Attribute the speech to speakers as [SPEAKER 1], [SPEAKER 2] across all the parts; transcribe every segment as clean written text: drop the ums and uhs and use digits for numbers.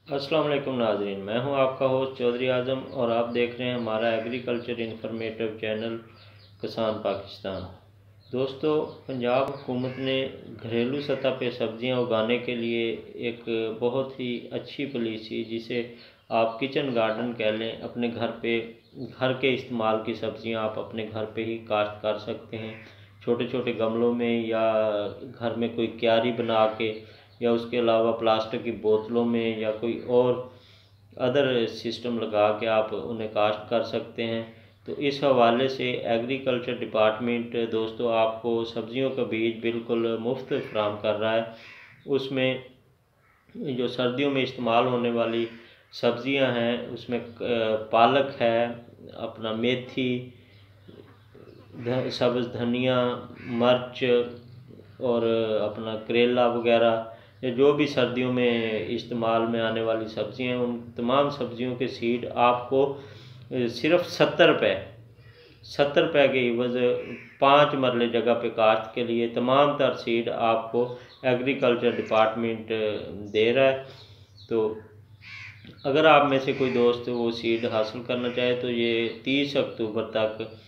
[SPEAKER 1] अस्सलाम वालेकुम नाजरीन, मैं हूं आपका होस्ट चौधरी आज़म और आप देख रहे हैं हमारा एग्रीकल्चर इंफॉर्मेटिव चैनल किसान पाकिस्तान। दोस्तों, पंजाब हुकूमत ने घरेलू सतह पे सब्जियां उगाने के लिए एक बहुत ही अच्छी पॉलिसी, जिसे आप किचन गार्डन कह लें, अपने घर पे घर के इस्तेमाल की सब्जियां आप अपने घर पे ही काश्त कर सकते हैं। छोटे छोटे गमलों में या घर में कोई क्यारी बना के, या उसके अलावा प्लास्टिक की बोतलों में, या कोई और अदर सिस्टम लगा के आप उन्हें काश्त कर सकते हैं। तो इस हवाले से एग्रीकल्चर डिपार्टमेंट दोस्तों आपको सब्जियों का बीज बिल्कुल मुफ्त फराहम कर रहा है। उसमें जो सर्दियों में इस्तेमाल होने वाली सब्जियां हैं, उसमें पालक है, अपना मेथी, सब्ज़ धनिया, मिर्च और अपना करेला वगैरह, या जो भी सर्दियों में इस्तेमाल में आने वाली सब्ज़ियाँ हैं, उन तमाम सब्ज़ियों के सीड आपको सिर्फ 70 रुपये के इवज़ 5 मरले जगह पे काश्त के लिए तमाम तर सीड आपको एग्रीकल्चर डिपार्टमेंट दे रहा है। तो अगर आप में से कोई दोस्त वो सीड हासिल करना चाहे तो ये 30 अक्टूबर तक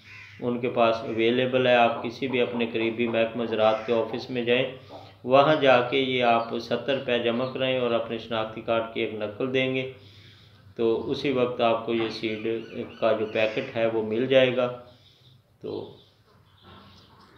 [SPEAKER 1] उनके पास अवेलेबल है। आप किसी भी अपने करीबी महकमा ज़राअत के ऑफिस में जाएं, वहाँ जाके ये आप 70 रुपये जमा कराएँ और अपने शनाख्ती कार्ड की एक नकल देंगे, तो उसी वक्त आपको ये सीड का जो पैकेट है वो मिल जाएगा। तो